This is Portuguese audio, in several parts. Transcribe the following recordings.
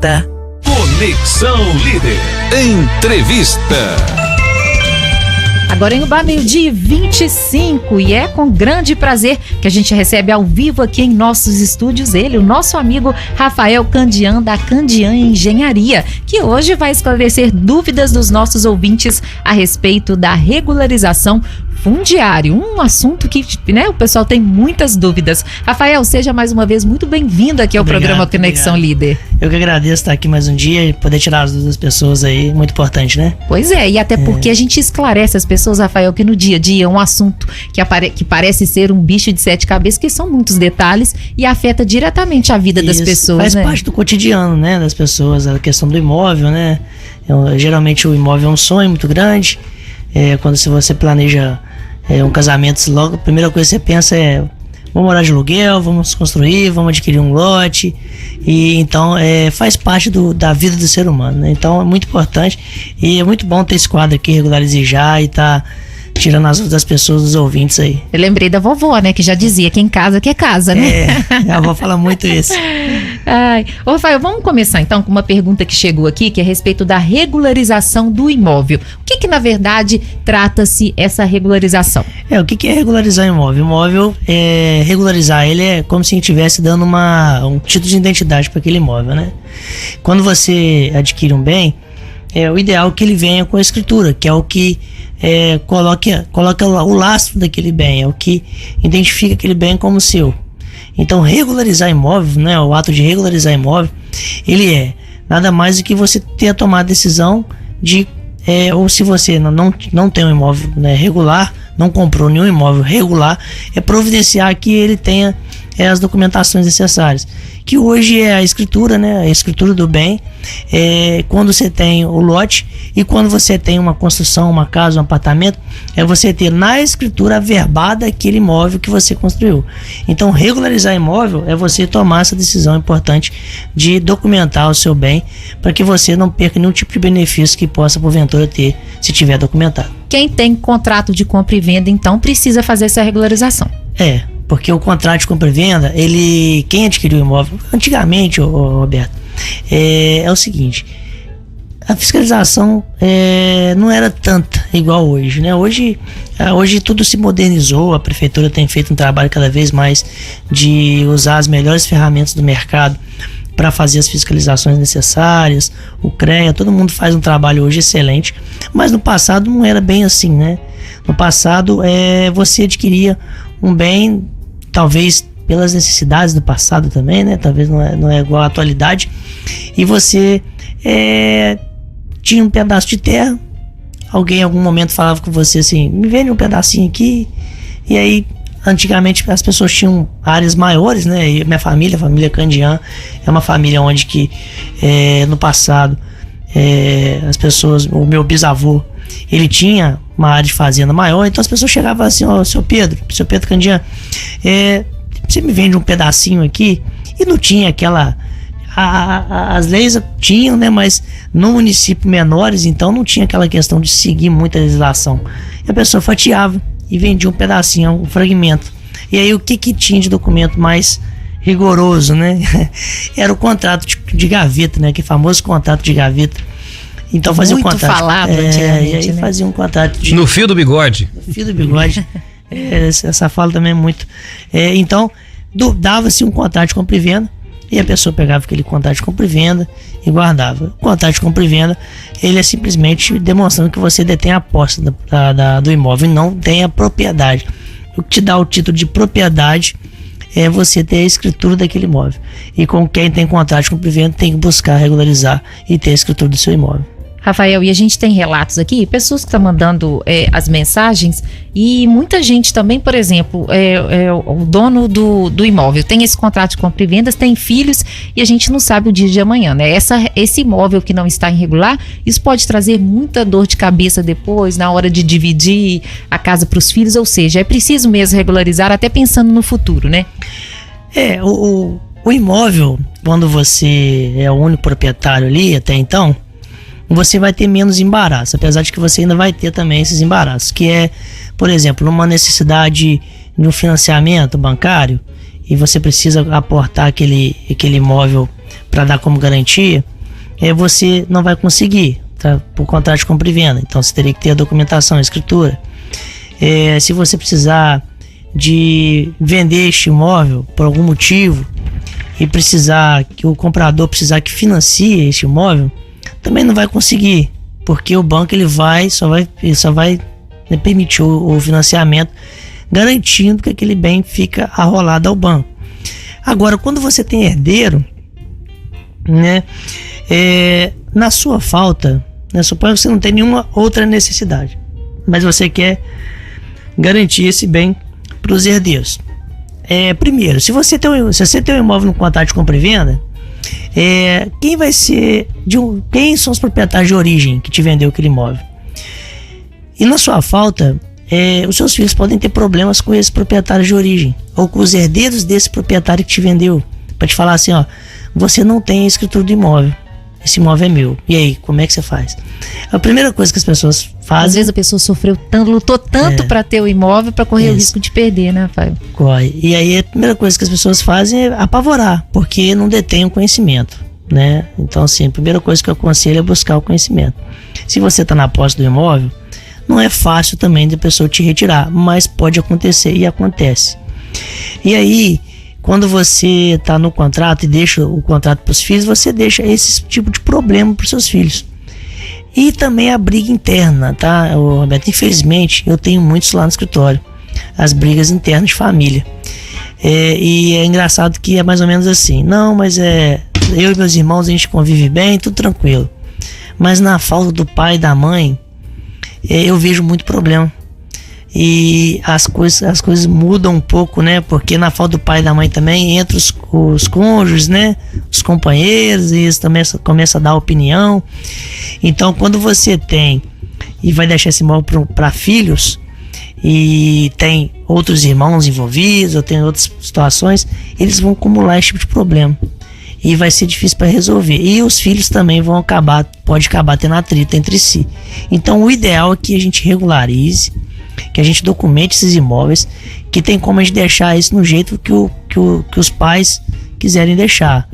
Conexão Líder. Entrevista. Agora em Ubá, 12h25, e é com grande prazer que a gente recebe ao vivo aqui em nossos estúdios ele, o nosso amigo Rafael Candian, da Candian Engenharia, que hoje vai esclarecer dúvidas dos nossos ouvintes a respeito da regularização fundiário, um assunto que, né, o pessoal tem muitas dúvidas. Rafael, seja mais uma vez muito bem-vindo aqui ao programa Conexão Líder. Eu que agradeço estar aqui mais um dia e poder tirar as dúvidas das pessoas aí, muito importante, né? Pois é, e até porque a gente esclarece as pessoas, Rafael, que no dia a dia é um assunto que parece ser um bicho de 7 cabeças, que são muitos detalhes e afeta diretamente a vida das pessoas, faz né? parte do cotidiano, né, das pessoas, a questão do imóvel, né? Geralmente o imóvel é um sonho muito grande, quando você planeja um casamento, logo a primeira coisa que você pensa é: vamos morar de aluguel, vamos construir, vamos adquirir um lote. E então faz parte da vida do ser humano, né? Então é muito importante e é muito bom ter esse quadro aqui, Regularize Já, e tá tirando as dúvidas das pessoas, dos ouvintes aí. Eu lembrei da vovó, né, que já dizia: quem casa quer casa, né? A avó fala muito isso. Ai. Ô, Rafael, vamos começar então com uma pergunta que chegou aqui, que é a respeito da regularização do imóvel. O que na verdade trata-se essa regularização? O que é regularizar imóvel? Imóvel, regularizar ele é como se a gente estivesse dando um título de identidade para aquele imóvel, né? Quando você adquire um bem, o ideal é que ele venha com a escritura, que é o que coloca o lastro daquele bem, é o que identifica aquele bem como seu. Então, regularizar imóvel, né, o ato de regularizar imóvel, ele é nada mais do que você ter tomado a decisão de, ou se você não tem um imóvel, né, regular, não comprou nenhum imóvel regular, é providenciar que ele tenha as documentações necessárias, que hoje é a escritura, né, a escritura do bem, quando você tem o lote e quando você tem uma construção, uma casa, um apartamento, é você ter na escritura averbada aquele imóvel que você construiu. Então, regularizar imóvel é você tomar essa decisão importante de documentar o seu bem para que você não perca nenhum tipo de benefício que possa porventura ter se tiver documentado. Quem tem contrato de compra e venda, então, precisa fazer essa regularização. Porque o contrato de compra e venda, quem adquiriu o imóvel, antigamente, Roberto, é o seguinte: a fiscalização não era tanta igual hoje, né? Hoje tudo se modernizou, a prefeitura tem feito um trabalho cada vez mais de usar as melhores ferramentas do mercado para fazer as fiscalizações necessárias, o CREA, todo mundo faz um trabalho hoje excelente, mas no passado não era bem assim, né? No passado você adquiria um bem, talvez pelas necessidades do passado também, né? Talvez não é igual à atualidade, e você tinha um pedaço de terra, alguém em algum momento falava com você assim: me vende um pedacinho aqui. E aí, antigamente as pessoas tinham áreas maiores, né? E minha família, a família Candian, é uma família onde que no passado as pessoas, o meu bisavô, ele tinha uma área de fazenda maior, então as pessoas chegavam assim: ó, seu Pedro Candian, você me vende um pedacinho aqui? E não tinha aquela... As leis tinham, né, mas no município menores, então não tinha aquela questão de seguir muita legislação. E a pessoa fatiava e vendia um pedacinho, um fragmento. E aí o que tinha de documento mais rigoroso, né? Era o contrato de gaveta, né? Que famoso contrato de gaveta. Então fazia um contrato. Muito falado antigamente, e aí, né? Fazia um contrato no fio do bigode. No fio do bigode. Essa fala também é muito. Então dava-se um contrato de compra e venda, e a pessoa pegava aquele contrato de compra e venda e guardava. O contrato de compra e venda, ele é simplesmente demonstrando que você detém a posse do imóvel e não tem a propriedade. O que te dá o título de propriedade é você ter a escritura daquele imóvel. E com quem tem contrato de compra e venda tem que buscar regularizar e ter a escritura do seu imóvel. Rafael, e a gente tem relatos aqui, pessoas que estão mandando as mensagens, e muita gente também, por exemplo, o dono do imóvel tem esse contrato de compra e vendas, tem filhos, e a gente não sabe o dia de amanhã, né? Esse imóvel que não está irregular, isso pode trazer muita dor de cabeça depois, na hora de dividir a casa para os filhos, ou seja, é preciso mesmo regularizar, até pensando no futuro, né? O imóvel, quando você é o único proprietário ali, até então, você vai ter menos embaraço, apesar de que você ainda vai ter também esses embaraços, que é, por exemplo, numa necessidade de um financiamento bancário, e você precisa aportar aquele imóvel para dar como garantia, você não vai conseguir, tá? Por contrato de compra e venda. Então você teria que ter a documentação, a escritura. Se você precisar de vender este imóvel por algum motivo e precisar que o comprador precisar que financie este imóvel, também não vai conseguir, porque o banco ele só vai permitir o financiamento, garantindo que aquele bem fica arrolado ao banco. Agora, quando você tem herdeiro, né, na sua falta, né, suponho que você não tem nenhuma outra necessidade, mas você quer garantir esse bem para os herdeiros. Primeiro, se você tem um imóvel no contrato de compra e venda, quem são os proprietários de origem que te vendeu aquele imóvel? E na sua falta, os seus filhos podem ter problemas com esses proprietários de origem ou com os herdeiros desse proprietário que te vendeu, para te falar assim, ó, você não tem a escritura do imóvel, esse imóvel é meu. E aí, como é que você faz? A primeira coisa que as pessoas fazem... Às vezes a pessoa sofreu tanto, lutou tanto para ter o imóvel, para correr o risco de perder, né, Rafael? Corre. E aí a primeira coisa que as pessoas fazem é apavorar, porque não detêm o conhecimento, né? Então, assim, a primeira coisa que eu aconselho é buscar o conhecimento. Se você está na posse do imóvel, não é fácil também de a pessoa te retirar, mas pode acontecer e acontece. E aí, quando você está no contrato e deixa o contrato para os filhos, você deixa esse tipo de problema para os seus filhos. E também a briga interna, tá, Roberto? Infelizmente, eu tenho muitos lá no escritório, as brigas internas de família. E é engraçado que é mais ou menos assim, não, mas eu e meus irmãos a gente convive bem, tudo tranquilo. Mas na falta do pai e da mãe, eu vejo muito problema. E as coisas mudam um pouco, né? Porque na falta do pai e da mãe também entra os cônjuges, né? Os companheiros, e eles também começam a dar opinião. Então, quando você tem e vai deixar esse imóvel para filhos e tem outros irmãos envolvidos ou tem outras situações, eles vão acumular esse tipo de problema e vai ser difícil para resolver. E os filhos também pode acabar tendo atrito entre si. Então, o ideal é que a gente regularize, que a gente documente esses imóveis, que tem como a gente deixar isso no jeito que os pais quiserem deixar.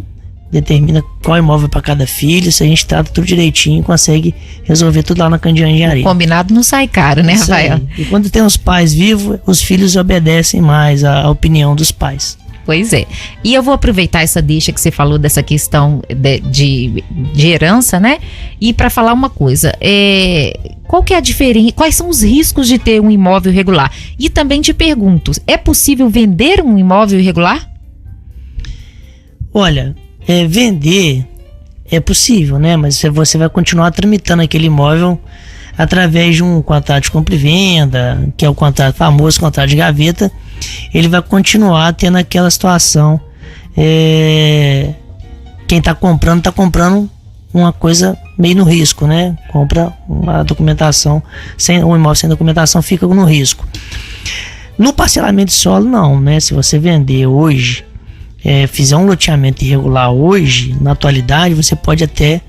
Determina qual imóvel para cada filho, se a gente trata tudo direitinho, consegue resolver tudo lá na Candian Engenharia. Combinado não sai caro, né, Rafael? E quando tem os pais vivos, os filhos obedecem mais à opinião dos pais. Pois é. E eu vou aproveitar essa deixa que você falou dessa questão de herança, né? E para falar uma coisa, qual que é a diferença? Quais são os riscos de ter um imóvel irregular? E também te pergunto, é possível vender um imóvel irregular? Olha, vender é possível, né? Mas você vai continuar tramitando aquele imóvel através de um contrato de compra e venda, que é o famoso contrato de gaveta. Ele vai continuar tendo aquela situação, quem está comprando uma coisa meio no risco, né? Compra uma documentação, um imóvel sem documentação fica no risco. No parcelamento de solo não, né? Se você vender hoje, fizer um loteamento irregular hoje, na atualidade, você pode até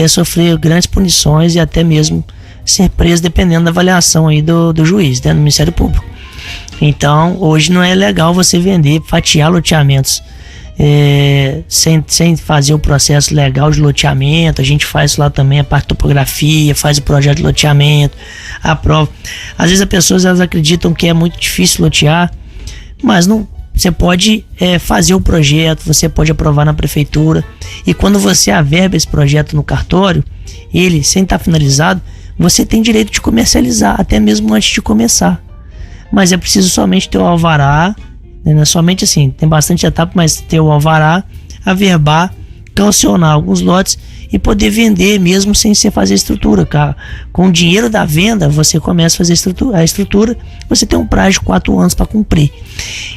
sofrer grandes punições e até mesmo ser preso, dependendo da avaliação aí do juiz, né? Do Ministério Público. Então, hoje não é legal você vender, fatiar loteamentos sem fazer o processo legal de loteamento. A gente faz lá também a parte de topografia, faz o projeto de loteamento, aprova. Às vezes as pessoas elas acreditam que é muito difícil lotear, mas não. Você pode fazer o projeto, você pode aprovar na prefeitura, e quando você averba esse projeto no cartório, ele, sem estar finalizado, você tem direito de comercializar, até mesmo antes de começar. Mas é preciso somente ter o alvará, né? Não é somente assim, tem bastante etapa, mas ter o alvará, averbar, calcionar alguns lotes e poder vender mesmo sem você fazer estrutura. Com o dinheiro da venda, você começa a fazer a estrutura, você tem um prazo de 4 anos para cumprir.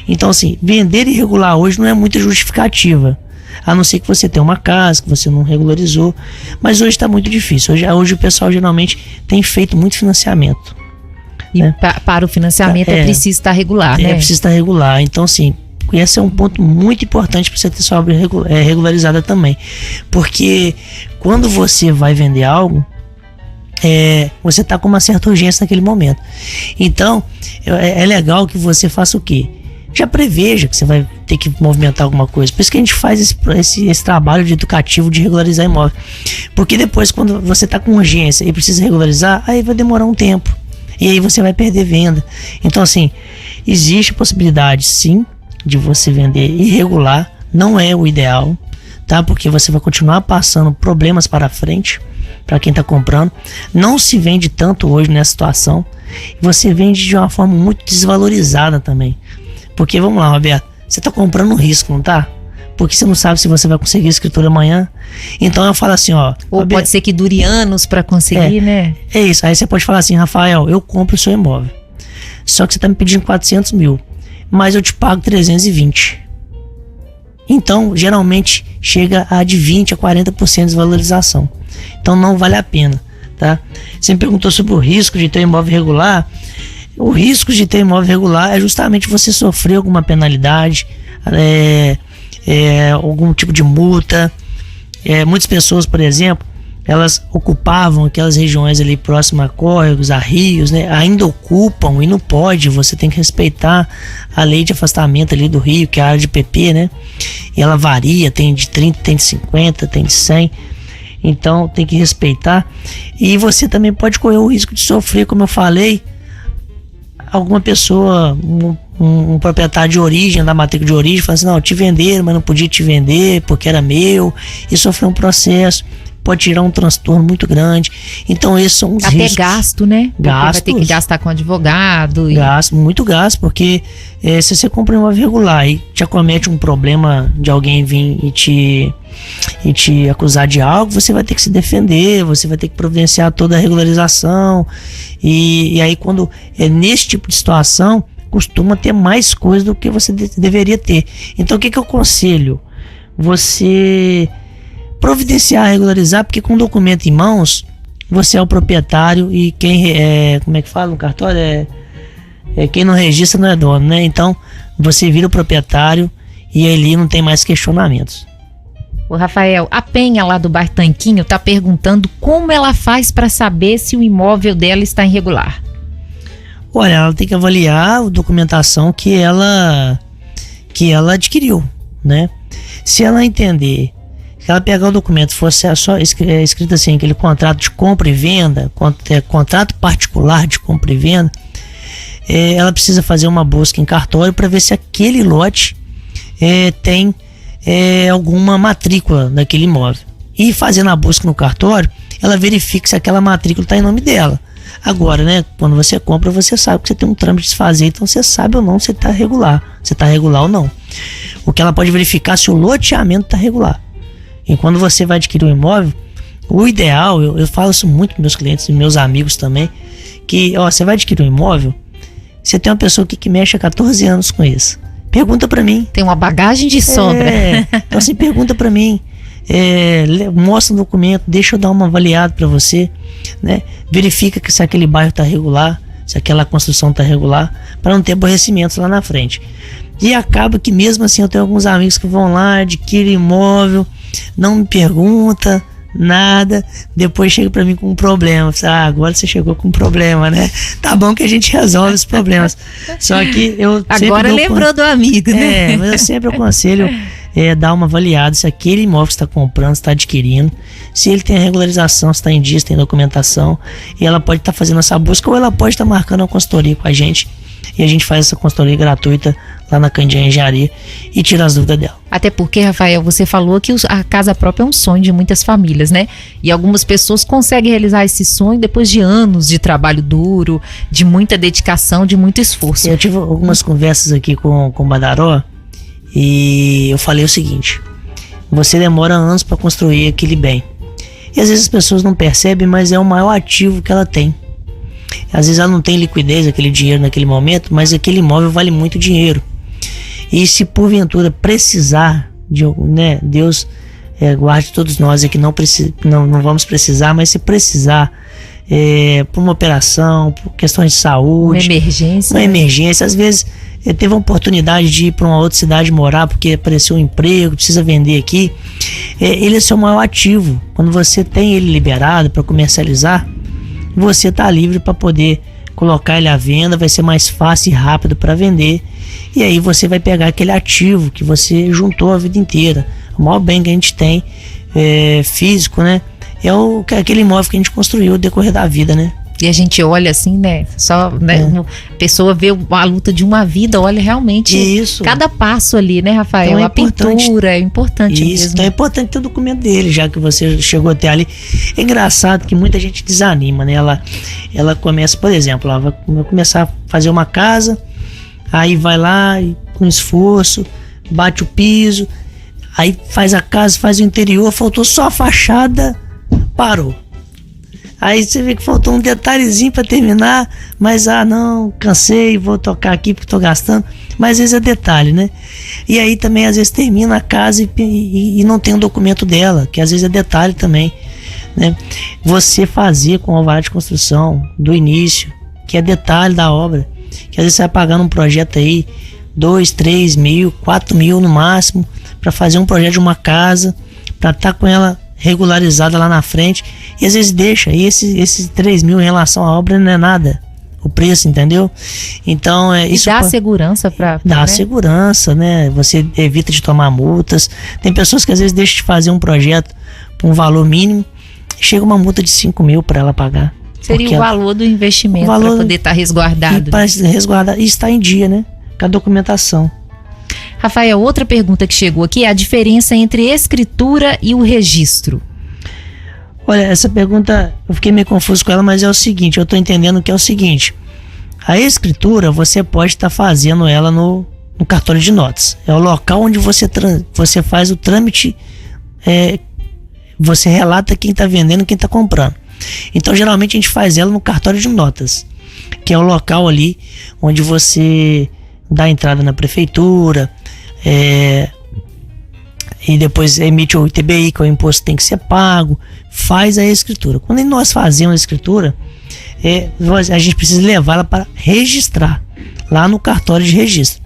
Então, assim, vender irregular hoje não é muita justificativa, a não ser que você tenha uma casa, que você não regularizou, mas hoje está muito difícil. Hoje o pessoal geralmente tem feito muito financiamento. E para o financiamento é preciso estar regular, né? É preciso estar regular. Então, assim, esse é um ponto muito importante para você ter sua obra regularizada também. Porque quando você vai vender algo, você está com uma certa urgência naquele momento. Então, é legal que você faça o quê? já preveja que você vai ter que movimentar alguma coisa. Por isso que a gente faz esse trabalho de educativo de regularizar imóvel. Porque depois, quando você está com urgência e precisa regularizar, aí vai demorar um tempo. E aí você vai perder venda. Então, assim, existe a possibilidade, sim, de você vender irregular. Não é o ideal, tá? Porque você vai continuar passando problemas para frente para quem está comprando. Não se vende tanto hoje nessa situação. Você vende de uma forma muito desvalorizada também. Porque, vamos lá, Roberto, você está comprando um risco, não tá? Porque você não sabe se você vai conseguir a escritura amanhã. Então eu falo assim, ó... Ou Roberto, pode ser que dure anos para conseguir, né? É isso. Aí você pode falar assim, Rafael, eu compro o seu imóvel. Só que você está me pedindo 400 mil. Mas eu te pago 320. Então, geralmente, chega a de 20% a 40% de desvalorização. Então não vale a pena, tá? Você me perguntou sobre o risco de ter um imóvel irregular. O risco de ter imóvel irregular é justamente você sofrer alguma penalidade, algum tipo de multa. Muitas pessoas, por exemplo, elas ocupavam aquelas regiões ali próximas a córregos, a rios, né? Ainda ocupam e não pode. Você tem que respeitar a lei de afastamento ali do rio, que é a área de PP, né? E ela varia, tem de 30, tem de 50, tem de 100. Então tem que respeitar. E você também pode correr o risco de sofrer, como eu falei, alguma pessoa, um proprietário de origem, da matrícula de origem, fala assim, não, te venderam, mas não podia te vender porque era meu, e sofreu um processo, pode tirar um transtorno muito grande. Então esses são os até riscos. Gasto, né? Gastos. Vai ter que gastar com advogado. Gasto, muito gasto, porque se você compra um imóvel irregular e te acomete um problema de alguém vir e te acusar de algo, você vai ter que se defender, você vai ter que providenciar toda a regularização. E aí quando é nesse tipo de situação, costuma ter mais coisa do que você deveria ter. Então o que eu aconselho? Você providenciar, regularizar, porque com o documento em mãos, você é o proprietário e quem como é que fala no cartório? Quem não registra não é dono, né? Então você vira o proprietário e ali não tem mais questionamentos. O Rafael, a Penha lá do bairro Tanquinho tá perguntando como ela faz para saber se o imóvel dela está irregular. Olha, ela tem que avaliar a documentação que ela adquiriu, né? Se ela entender, se ela pegar o documento, fosse só escrito assim, aquele contrato de compra e venda, contrato particular de compra e venda, ela precisa fazer uma busca em cartório para ver se aquele lote tem alguma matrícula daquele imóvel. E fazendo a busca no cartório, ela verifica se aquela matrícula está em nome dela. Agora, né, quando você compra, você sabe que você tem um trâmite de desfazer, então você sabe ou não se está regular, se está regular ou não. O que ela pode verificar se o loteamento está regular. E quando você vai adquirir um imóvel, o ideal, eu falo isso muito para meus clientes e meus amigos também, que você vai adquirir um imóvel, você tem uma pessoa que mexe há 14 anos com isso. Pergunta para mim. Tem uma bagagem de sobra. Então assim, pergunta para mim. Mostra o documento, deixa eu dar uma avaliada para você, né? Verifica que se aquele bairro está regular, se aquela construção está regular, para não ter aborrecimentos lá na frente. E acaba que mesmo assim eu tenho alguns amigos que vão lá, adquirem imóvel, não me pergunta nada, depois chega para mim com um problema. Agora você chegou com um problema, né? Tá bom que a gente resolve os problemas. Só que eu agora lembrou do amigo, né? Mas eu sempre aconselho dar uma avaliada se aquele imóvel que você está comprando, está adquirindo, se ele tem a regularização, se está em dia, se tem documentação, e ela pode estar fazendo essa busca, ou ela pode estar marcando uma consultoria com a gente, e a gente faz essa consultoria gratuita lá na Candian Engenharia e tira as dúvidas dela. Até porque, Rafael, você falou que a casa própria é um sonho de muitas famílias, né? E algumas pessoas conseguem realizar esse sonho depois de anos de trabalho duro, de muita dedicação, de muito esforço. Eu tive algumas conversas aqui com o Badaró, e eu falei o seguinte: você demora anos para construir aquele bem. E às vezes as pessoas não percebem, mas é o maior ativo que ela tem. Às vezes ela não tem liquidez, aquele dinheiro naquele momento, mas aquele imóvel vale muito dinheiro. E se porventura precisar de, né, Deus guarde todos nós aqui, não vamos precisar, mas se precisar por uma operação, por questões de saúde, uma emergência, às vezes teve a oportunidade de ir para uma outra cidade morar porque apareceu um emprego, precisa vender aqui, ele é seu maior ativo. Quando você tem ele liberado para comercializar, você está livre para poder colocar ele à venda, vai ser mais fácil e rápido para vender. E aí você vai pegar aquele ativo que você juntou a vida inteira. O maior bem que a gente tem físico, né? É aquele imóvel que a gente construiu no decorrer da vida, né? E a gente olha assim, né? Só, né? A pessoa vê a luta de uma vida, olha realmente isso. Cada passo ali, né, Rafael? Então a pintura é importante isso, mesmo. Então é importante ter o documento dele, já que você chegou até ali. É engraçado que muita gente desanima, né? Ela começa, por exemplo, ela vai começar a fazer uma casa, aí vai lá e, com esforço, bate o piso, aí faz a casa, faz o interior, faltou só a fachada, parou. Aí você vê que faltou um detalhezinho para terminar, mas não, cansei, vou tocar aqui porque tô gastando. Mas às vezes é detalhe, né? E aí também às vezes termina a casa e não tem um documento dela, que às vezes é detalhe também, né? Você fazer com o alvará de construção do início, que é detalhe da obra, que às vezes você vai pagar num projeto aí 2, 3 mil, 4 mil no máximo, para fazer um projeto de uma casa, para estar com ela regularizada lá na frente, e às vezes deixa, e esses 3 mil em relação à obra não é nada, o preço, entendeu? Então isso dá segurança para dá, né? Segurança, né? Você evita de tomar multas. Tem pessoas que às vezes deixam de fazer um projeto por um valor mínimo, chega uma multa de 5 mil para ela pagar. Seria o valor do investimento para poder estar resguardado. Para resguardar e estar em dia, né? Com a documentação. Rafael, outra pergunta que chegou aqui é a diferença entre escritura e o registro. Olha, essa pergunta eu fiquei meio confuso com ela, mas é o seguinte, eu estou entendendo que é o seguinte: a escritura você pode estar fazendo ela no cartório de notas. É o local onde você faz o trâmite, você relata quem está vendendo e quem está comprando. Então geralmente a gente faz ela no cartório de notas, que é o local ali onde você dá entrada na prefeitura, e depois emite o ITBI, que é o imposto que tem que ser pago, faz a escritura. Quando nós fazemos a escritura, a gente precisa levá-la para registrar lá no cartório de registro.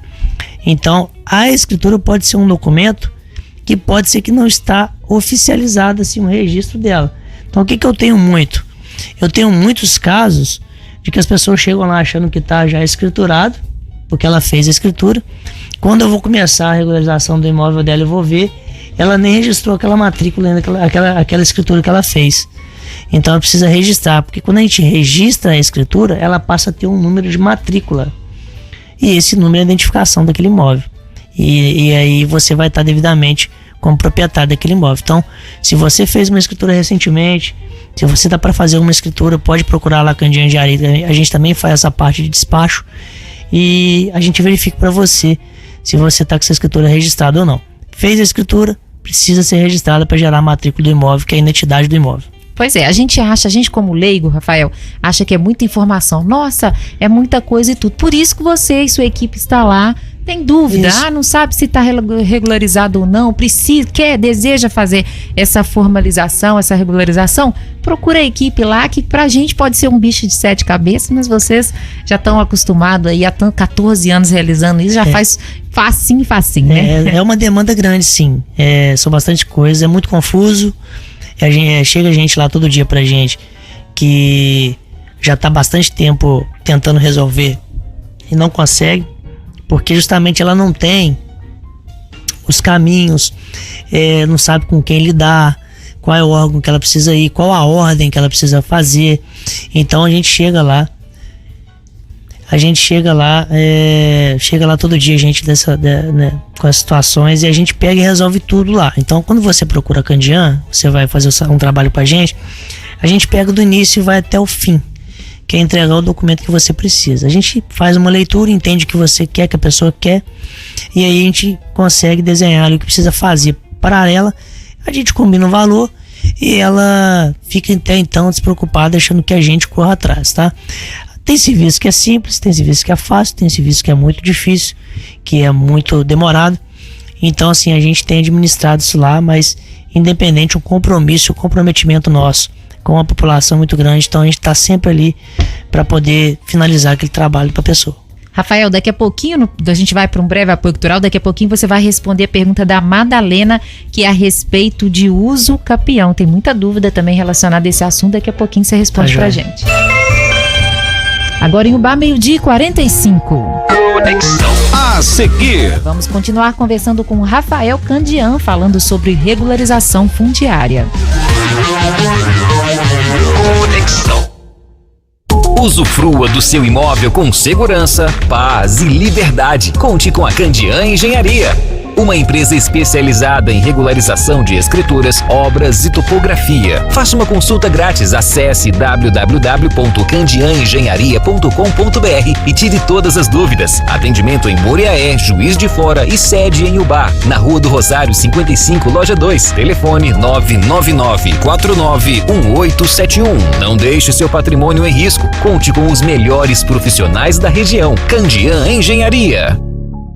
Então a escritura pode ser um documento que pode ser que não está oficializado assim, o registro dela. Então o que eu tenho muito? Eu tenho muitos casos de que as pessoas chegam lá achando que está já escriturado, porque ela fez a escritura. Quando eu vou começar a regularização do imóvel dela, eu vou ver, ela nem registrou aquela matrícula ainda, aquela escritura que ela fez. Então ela precisa registrar, porque quando a gente registra a escritura, ela passa a ter um número de matrícula, e esse número é a identificação daquele imóvel, e aí você vai estar devidamente como proprietário daquele imóvel. Então, se você fez uma escritura recentemente, se você está para fazer uma escritura, pode procurar lá a Candian Engenharia. A gente também faz essa parte de despacho e a gente verifica para você se você está com essa escritura registrada ou não. Fez a escritura, precisa ser registrada para gerar a matrícula do imóvel, que é a identidade do imóvel. Pois é, a gente como leigo, Rafael, acha que é muita informação. Nossa, é muita coisa e tudo. Por isso que você e sua equipe está lá. Tem dúvida, não sabe se está regularizado ou não, deseja fazer essa formalização, essa regularização, procura a equipe lá, que pra gente pode ser um bicho de 7 cabeças, mas vocês já estão acostumados aí há 14 anos realizando isso, já faz facinho, né? É uma demanda grande, sim. São bastante coisas, é muito confuso. Chega gente lá todo dia pra gente que já está bastante tempo tentando resolver e não consegue, porque justamente ela não tem os caminhos, não sabe com quem lidar, qual é o órgão que ela precisa ir, qual a ordem que ela precisa fazer. Então a gente chega lá todo dia, a gente com as situações, e a gente pega e resolve tudo lá. Então quando você procura a Candian, você vai fazer um trabalho com a gente pega do início e vai até o fim, que é entregar o documento que você precisa. A gente faz uma leitura, entende o que você quer, que a pessoa quer, e aí a gente consegue desenhar o que precisa fazer para ela. A gente combina o valor e ela fica até então despreocupada, achando que a gente corra atrás, tá? Tem serviço que é simples, tem serviço que é fácil, tem serviço que é muito difícil, que é muito demorado. Então assim, a gente tem administrado isso lá, mas independente, um comprometimento nosso com a população muito grande. Então a gente está sempre ali para poder finalizar aquele trabalho para a pessoa. Rafael, daqui a pouquinho a gente vai para um breve apoio cultural. Daqui a pouquinho você vai responder a pergunta da Madalena, que é a respeito de uso capião. Tem muita dúvida também relacionada a esse assunto. Daqui a pouquinho você responde pra gente. Agora em Ubá, 12h45. Conexão. A seguir. Vamos continuar conversando com Rafael Candian, falando sobre regularização fundiária. Conexão. Usufrua do seu imóvel com segurança, paz e liberdade. Conte com a Candian Engenharia, uma empresa especializada em regularização de escrituras, obras e topografia. Faça uma consulta grátis. Acesse www.candianengenharia.com.br e tire todas as dúvidas. Atendimento em Moriaé, Juiz de Fora e sede em Ubá, na Rua do Rosário 55, Loja 2. Telefone 999-491871. Não deixe seu patrimônio em risco. Conte com os melhores profissionais da região. Candian Engenharia.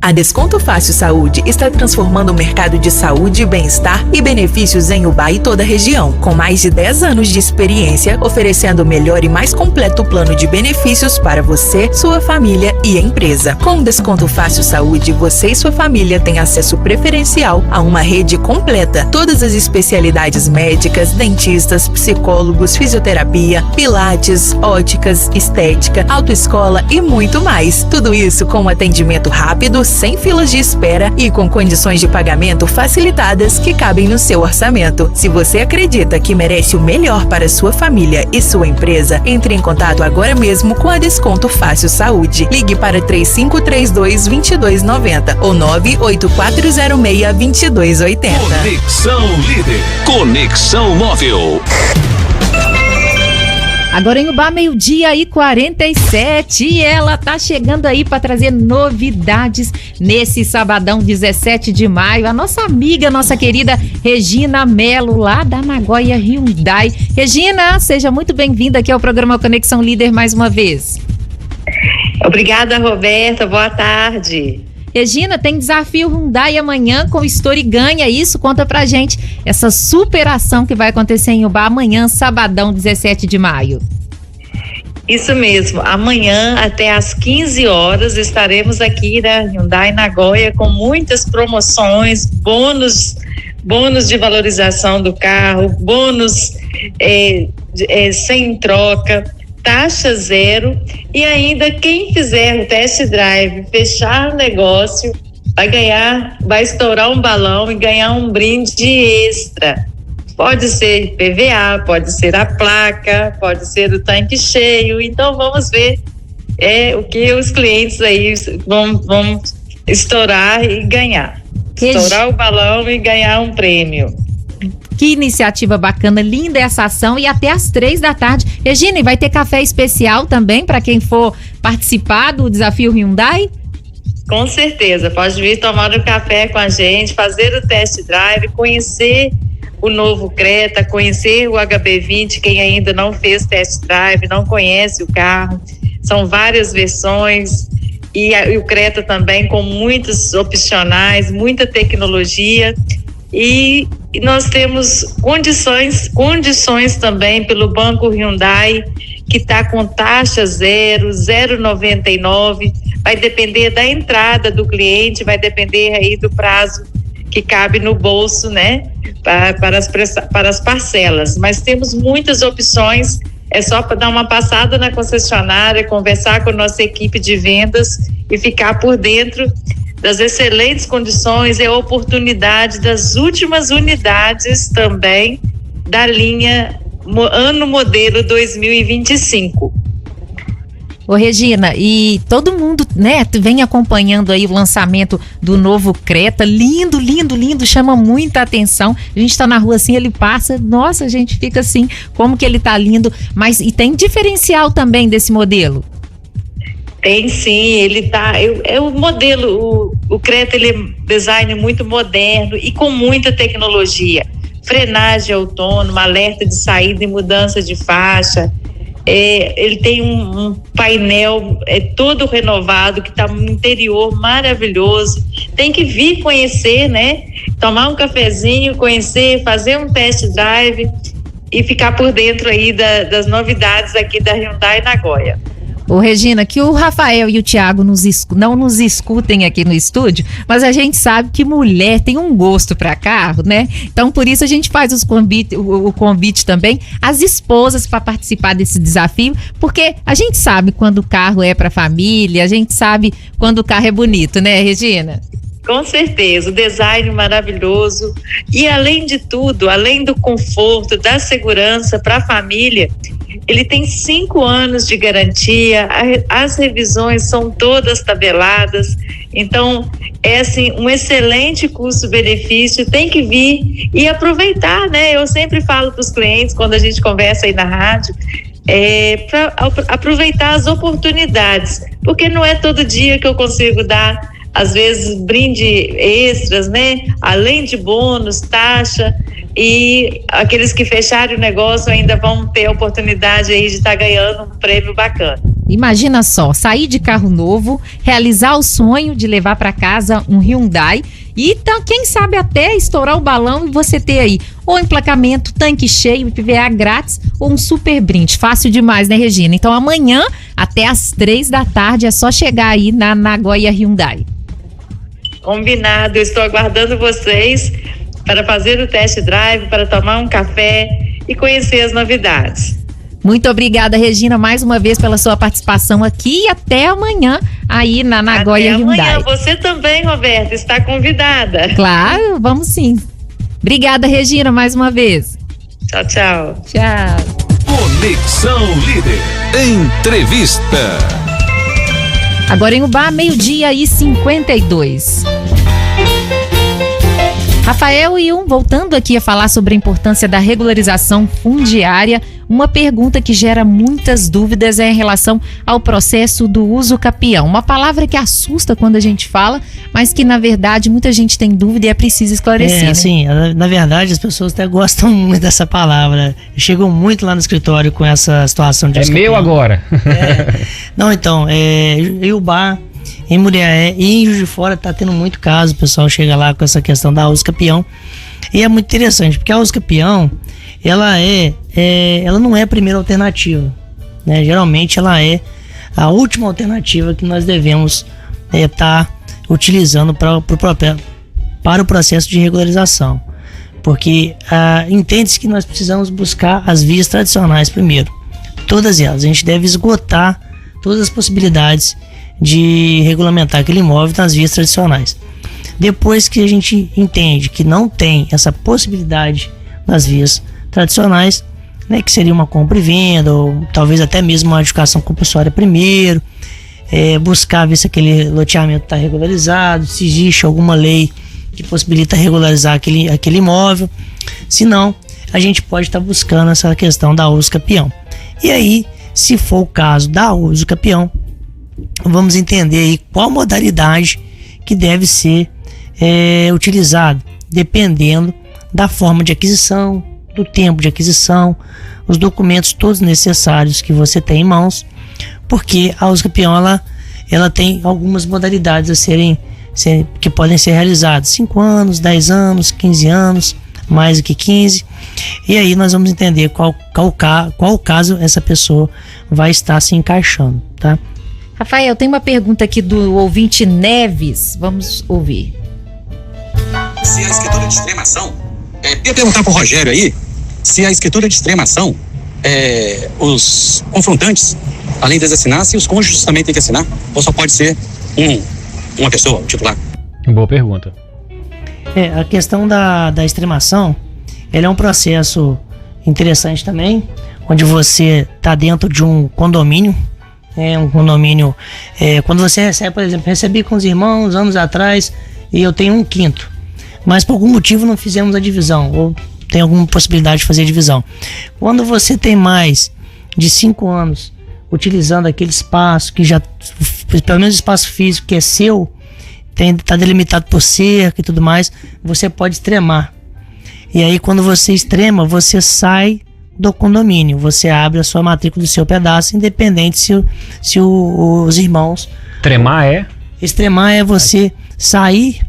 A Desconto Fácil Saúde está transformando o mercado de saúde, bem-estar e benefícios em Ubá e toda a região. Com mais de 10 anos de experiência, oferecendo o melhor e mais completo plano de benefícios para você, sua família e empresa. Com o Desconto Fácil Saúde, você e sua família têm acesso preferencial a uma rede completa. Todas as especialidades médicas, dentistas, psicólogos, fisioterapia, pilates, óticas, estética, autoescola e muito mais. Tudo isso com um atendimento rápido, sem filas de espera e com condições de pagamento facilitadas que cabem no seu orçamento. Se você acredita que merece o melhor para sua família e sua empresa, entre em contato agora mesmo com a Desconto Fácil Saúde. Ligue para 3532-2290 ou 98406-2280. Conexão Líder. Conexão Móvel. Agora em Ubá, 12h47, e ela tá chegando aí para trazer novidades nesse sabadão 17 de maio. A nossa amiga, nossa querida Regina Melo, lá da Nagoya Hyundai. Regina, seja muito bem-vinda aqui ao programa Conexão Líder mais uma vez. Obrigada, Roberta. Boa tarde. Regina, tem desafio Hyundai amanhã com Estoure Ganha. Isso, conta pra gente essa superação que vai acontecer em Ubá amanhã, sabadão 17 de maio. Isso mesmo, amanhã até às 15 horas estaremos aqui na Hyundai Nagoya com muitas promoções, bônus de valorização do carro, bônus sem troca, taxa zero, e ainda quem fizer o test drive, fechar o negócio, vai estourar um balão e ganhar um brinde extra. Pode ser PVA, pode ser a placa, pode ser o tanque cheio. Então vamos ver o que os clientes aí vão estourar e ganhar. Estourar o balão e ganhar um prêmio. Que iniciativa bacana, linda essa ação, e até às 15h. Regina, e vai ter café especial também para quem for participar do Desafio Hyundai? Com certeza, pode vir tomar um café com a gente, fazer o test drive, conhecer o novo Creta, conhecer o HB20, quem ainda não fez test drive, não conhece o carro. São várias versões, e o Creta também com muitos opcionais, muita tecnologia. E nós temos condições também pelo Banco Hyundai, que está com taxa 0,99, vai depender da entrada do cliente, vai depender aí do prazo que cabe no bolso, né, para as parcelas. Mas temos muitas opções, é só para dar uma passada na concessionária, conversar com a nossa equipe de vendas e ficar por dentro das excelentes condições e a oportunidade das últimas unidades também da linha ano modelo 2025. Ô Regina, e todo mundo, né, vem acompanhando aí o lançamento do novo Creta, lindo, lindo, lindo, chama muita atenção. A gente tá na rua assim, ele passa, nossa, a gente fica assim, como que ele tá lindo, mas e tem diferencial também desse modelo? Tem sim, ele tá, o modelo, o Creta, ele é design muito moderno e com muita tecnologia, frenagem autônoma, alerta de saída e mudança de faixa, ele tem um painel todo renovado, que está no interior maravilhoso. Tem que vir conhecer, né, tomar um cafezinho, conhecer, fazer um test drive e ficar por dentro aí das novidades aqui da Hyundai Nagoya. Ô Regina, que o Rafael e o Thiago não nos escutem aqui no estúdio, mas a gente sabe que mulher tem um gosto para carro, né? Então por isso a gente faz o convite também às esposas para participar desse desafio, porque a gente sabe quando o carro é para família, a gente sabe quando o carro é bonito, né, Regina? Com certeza, o design maravilhoso e além de tudo, além do conforto, da segurança para a família, ele tem 5 anos de garantia, as revisões são todas tabeladas, então é assim, um excelente custo-benefício, tem que vir e aproveitar, né? Eu sempre falo para os clientes, quando a gente conversa aí na rádio, para aproveitar as oportunidades, porque não é todo dia que eu consigo dar, às vezes, brinde extras, né? Além de bônus, taxa, e aqueles que fecharem o negócio ainda vão ter a oportunidade aí de estar ganhando um prêmio bacana. Imagina só, sair de carro novo, realizar o sonho de levar para casa um Hyundai e quem sabe até estourar o balão e você ter aí ou emplacamento, tanque cheio, IPVA grátis ou um super brinde. Fácil demais, né, Regina? Então amanhã até às 3 da tarde é só chegar aí na Nagoya Hyundai. Combinado, eu estou aguardando vocês para fazer o test drive, para tomar um café e conhecer as novidades. Muito obrigada, Regina, mais uma vez pela sua participação aqui e até amanhã aí na Nagoya Hyundai. Até amanhã, você também, Roberta, está convidada. Claro, vamos sim. Obrigada, Regina, mais uma vez. Tchau, tchau. Tchau. Conexão Líder. Entrevista. Agora em Ubá, 12:52. Rafael voltando aqui a falar sobre a importância da regularização fundiária, uma pergunta que gera muitas dúvidas é em relação ao processo do uso capião. Uma palavra que assusta quando a gente fala, mas que na verdade muita gente tem dúvida e é preciso esclarecer. Assim, na verdade as pessoas até gostam muito dessa palavra. Chegam muito lá no escritório com essa situação de uso meu capião. Agora. Não, então, em Ubá, em Muriaé e em Juiz de Fora tá tendo muito caso, o pessoal chega lá com essa questão da uso capião. E é muito interessante, porque a uso capião, ela não é a primeira alternativa, né? Geralmente ela é a última alternativa que nós devemos estar utilizando para o processo de regularização. Porque entende-se que nós precisamos buscar as vias tradicionais primeiro. Todas elas, a gente deve esgotar todas as possibilidades de regulamentar aquele imóvel nas vias tradicionais. Depois que a gente entende que não tem essa possibilidade nas vias tradicionais, né, que seria uma compra e venda, ou talvez até mesmo uma adjudicação compulsória primeiro, buscar ver se aquele loteamento está regularizado, se existe alguma lei que possibilita regularizar aquele imóvel. Se não, a gente pode estar buscando essa questão da uso capião. E aí, se for o caso da uso capião, vamos entender aí qual modalidade que deve ser utilizada, dependendo da forma de aquisição, do tempo de aquisição, os documentos todos necessários que você tem em mãos, porque a uso capião ela tem algumas modalidades que podem ser realizadas: 5 anos, 10 anos, 15 anos, mais do que 15, e aí nós vamos entender qual caso essa pessoa vai estar se encaixando, tá? Rafael, tem uma pergunta aqui do ouvinte Neves, vamos ouvir. Se a escritura de extremação, queria perguntar pro Rogério aí, se a escritura de extremação, os confrontantes, além de assinar, se os cônjuges também têm que assinar, ou só pode ser uma pessoa, o titular? Boa pergunta. A questão da extremação, ele é um processo interessante também, onde você está dentro de um condomínio. Um condomínio, quando você recebe, por exemplo, recebi com os irmãos anos atrás e eu tenho 1/5, mas por algum motivo não fizemos a divisão, ou tem alguma possibilidade de fazer a divisão. Quando você tem mais de 5 anos utilizando aquele espaço que já, pelo menos o espaço físico que é seu, está delimitado por cerca e tudo mais, você pode extremar. E aí quando você extrema, você sai do condomínio, você abre a sua matrícula do seu pedaço, independente se os irmãos... Extremar é você sair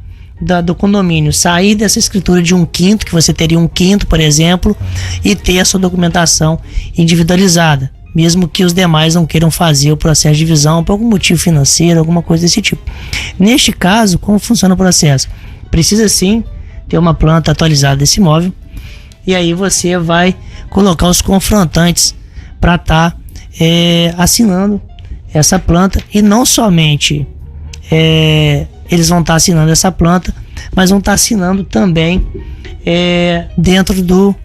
do condomínio, sair dessa escritura de 1/5, que você teria 1/5, por exemplo, e ter a sua documentação individualizada, mesmo que os demais não queiram fazer o processo de divisão por algum motivo financeiro, alguma coisa desse tipo. Neste caso, como funciona o processo? Precisa sim ter uma planta atualizada desse imóvel, e aí você vai colocar os confrontantes para estar assinando essa planta, e não somente eles vão estar assinando essa planta, mas vão estar assinando também dentro do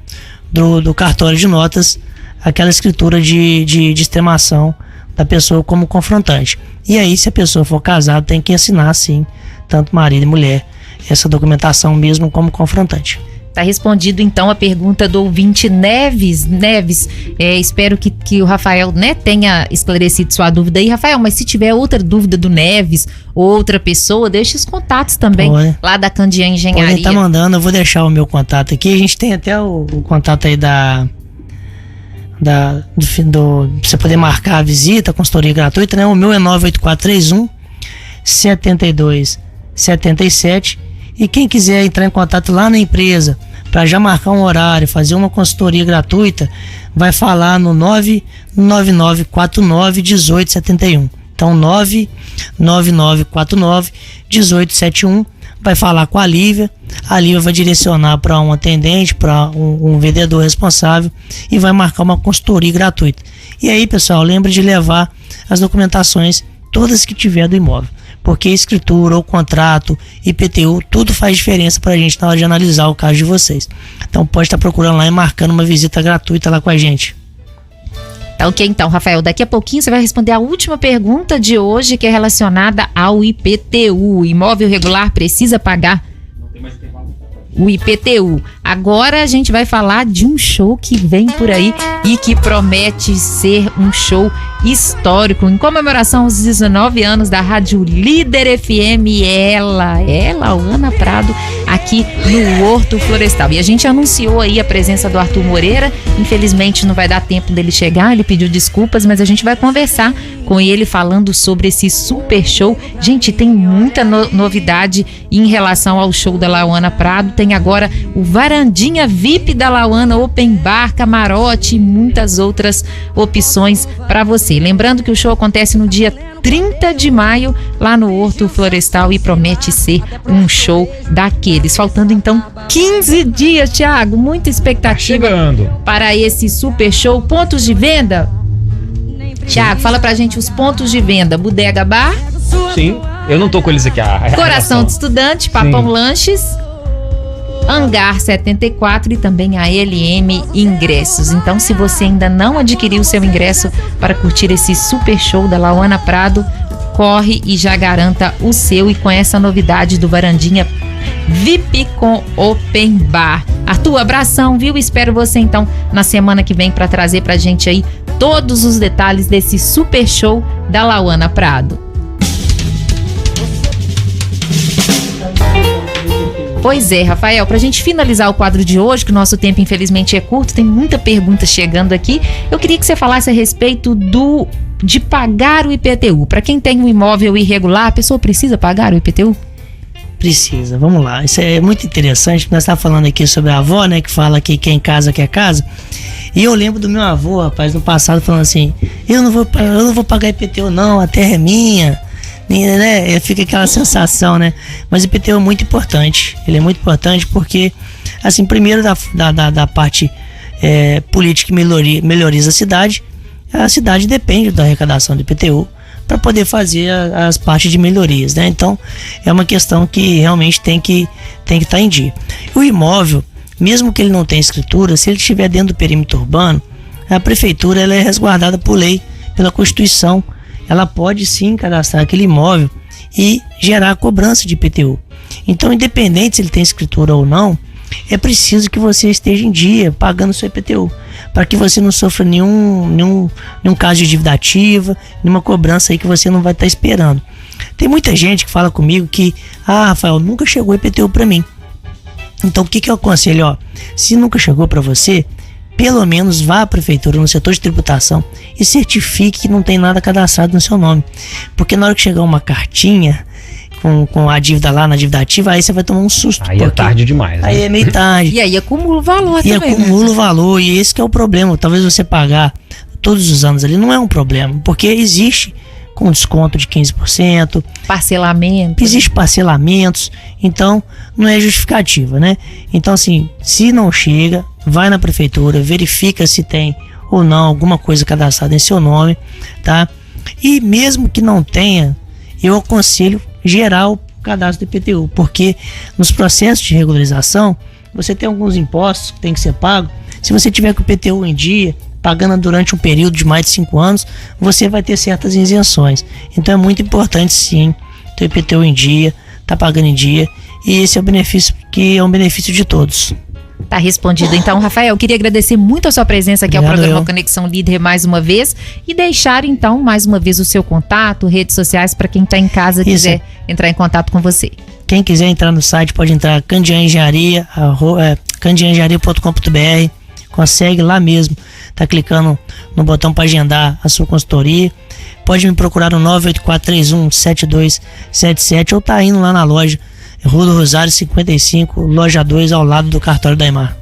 cartório de notas aquela escritura de extremação da pessoa como confrontante. E aí, se a pessoa for casada, tem que assinar sim, tanto marido e mulher, essa documentação mesmo como confrontante. Tá respondido então a pergunta do ouvinte Neves. Espero que o Rafael, né, tenha esclarecido sua dúvida aí, Rafael, mas se tiver outra dúvida do Neves ou outra pessoa, deixe os contatos também lá da Candian Engenharia. Pode estar mandando, eu vou deixar o meu contato aqui, a gente tem até o contato aí pra você poder marcar a visita, a consultoria gratuita, né? O meu é 98431 7277. E quem quiser entrar em contato lá na empresa para já marcar um horário, fazer uma consultoria gratuita, vai falar no 99949 1871. Então 99949 1871, vai falar com a Lívia vai direcionar para um atendente, para um vendedor responsável, e vai marcar uma consultoria gratuita. E aí, pessoal, lembre de levar as documentações todas que tiver do imóvel, porque escritura ou contrato, IPTU, tudo faz diferença pra gente na hora de analisar o caso de vocês. Então pode estar procurando lá e marcando uma visita gratuita lá com a gente. Tá ok, então, Rafael, daqui a pouquinho você vai responder a última pergunta de hoje, que é relacionada ao IPTU. Imóvel regular precisa pagar o IPTU. Agora a gente vai falar de um show que vem por aí e que promete ser um show histórico, em comemoração aos 19 anos da Rádio Líder FM. Ela, Ana Prado, aqui no Horto Florestal. E a gente anunciou aí a presença do Arthur Moreira. Infelizmente não vai dar tempo dele chegar, ele pediu desculpas, mas a gente vai conversar com ele falando sobre esse super show. Gente, tem muita novidade em relação ao show da Lauana Prado. Tem agora o Varandinha VIP da Lauana, Open Bar, camarote e muitas outras opções para você. Lembrando que o show acontece no dia 30 de maio lá no Horto Florestal e promete ser um show daqueles. Faltando então 15 dias, Thiago, muita expectativa para esse super show. Pontos de venda? Thiago, fala pra gente os pontos de venda. Bodega Bar? Sim, eu não tô com eles aqui. Coração de Estudante, Papão Lanches, Hangar 74 e também a LM Ingressos. Então, se você ainda não adquiriu o seu ingresso para curtir esse super show da Lauana Prado, corre e já garanta o seu, e com essa novidade do Varandinha VIP com Open Bar. Arthur, abração, viu? Espero você então na semana que vem para trazer pra gente aí todos os detalhes desse super show da Lauana Prado. Pois é, Rafael, pra gente finalizar o quadro de hoje, que o nosso tempo infelizmente é curto, tem muita pergunta chegando aqui, eu queria que você falasse a respeito de pagar o IPTU. Para quem tem um imóvel irregular, a pessoa precisa pagar o IPTU? Precisa, vamos lá. Isso é muito interessante, nós estávamos falando aqui sobre a avó, né, que fala que quem casa quer casa. E eu lembro do meu avô, rapaz, no passado, falando assim: eu não vou pagar IPTU não, a terra é minha. Né? Fica aquela sensação, né? Mas o IPTU é muito importante. Ele é muito importante porque, assim, primeiro da parte política que melhoriza a cidade depende da arrecadação do IPTU para poder fazer as partes de melhorias, né? Então é uma questão que realmente tem que estar em dia. O imóvel, mesmo que ele não tenha escritura, se ele estiver dentro do perímetro urbano, a prefeitura ela é resguardada por lei, pela Constituição. Ela pode sim cadastrar aquele imóvel e gerar a cobrança de IPTU. Então, independente se ele tem escritura ou não, é preciso que você esteja em dia pagando seu IPTU, para que você não sofra nenhum caso de dívida ativa, nenhuma cobrança aí que você não vai estar esperando. Tem muita gente que fala comigo que, Rafael, nunca chegou IPTU para mim. Então, o que eu aconselho? Ó, se nunca chegou para você, pelo menos vá à prefeitura, no setor de tributação, e certifique que não tem nada cadastrado no seu nome. Porque na hora que chegar uma cartinha com a dívida lá na dívida ativa, aí você vai tomar um susto. Aí é tarde demais, né? Aí é meio tarde. E aí acumula o valor também. E acumula o valor, e esse que é o problema. Talvez você pagar todos os anos ali, não é um problema, porque existe com desconto de 15%. Parcelamento. Existe parcelamentos, então não é justificativa, né? Então assim, se não chega, vai na prefeitura, verifica se tem ou não alguma coisa cadastrada em seu nome, tá? E mesmo que não tenha, eu aconselho gerar o cadastro do IPTU, porque nos processos de regularização, você tem alguns impostos que tem que ser pago. Se você tiver com o IPTU em dia, pagando durante um período de mais de 5 anos, você vai ter certas isenções. Então é muito importante sim ter o IPTU em dia, tá pagando em dia, e esse é o benefício, que é um benefício de todos. Tá respondido. Então, Rafael, eu queria agradecer muito a sua presença aqui ao programa Conexão Líder mais uma vez e deixar então mais uma vez o seu contato, redes sociais, para quem tá em casa e quiser entrar em contato com você. Quem quiser entrar no site pode entrar candianengenharia.com.br, consegue lá mesmo, tá clicando no botão para agendar a sua consultoria. Pode me procurar no 984317277 ou tá indo lá na loja Rua do Rosário 55, loja 2, ao lado do cartório da Aimar.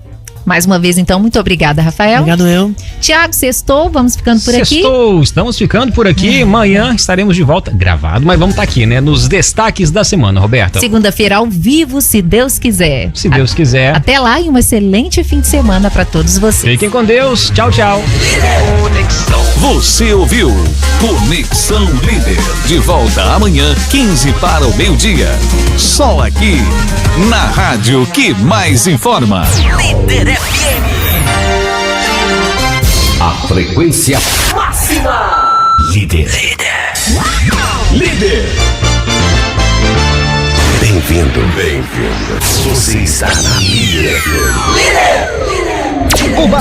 Mais uma vez, então, muito obrigada, Rafael. Obrigado eu. Tiago, sextou, vamos ficando por aqui? Sextou, estamos ficando por aqui. Amanhã estaremos de volta, gravado, mas vamos estar aqui, né? Nos destaques da semana, Roberta. Segunda-feira ao vivo, se Deus quiser. Se Deus quiser. Até lá e um excelente fim de semana para todos vocês. Fiquem com Deus. Tchau, tchau. Você ouviu Conexão Líder. De volta amanhã, 15 para o meio-dia. Só aqui, na rádio que mais informa. Líder FM. A frequência máxima. Líder. Líder. Bem-vindo. Você está na Líder. Líder. Oba!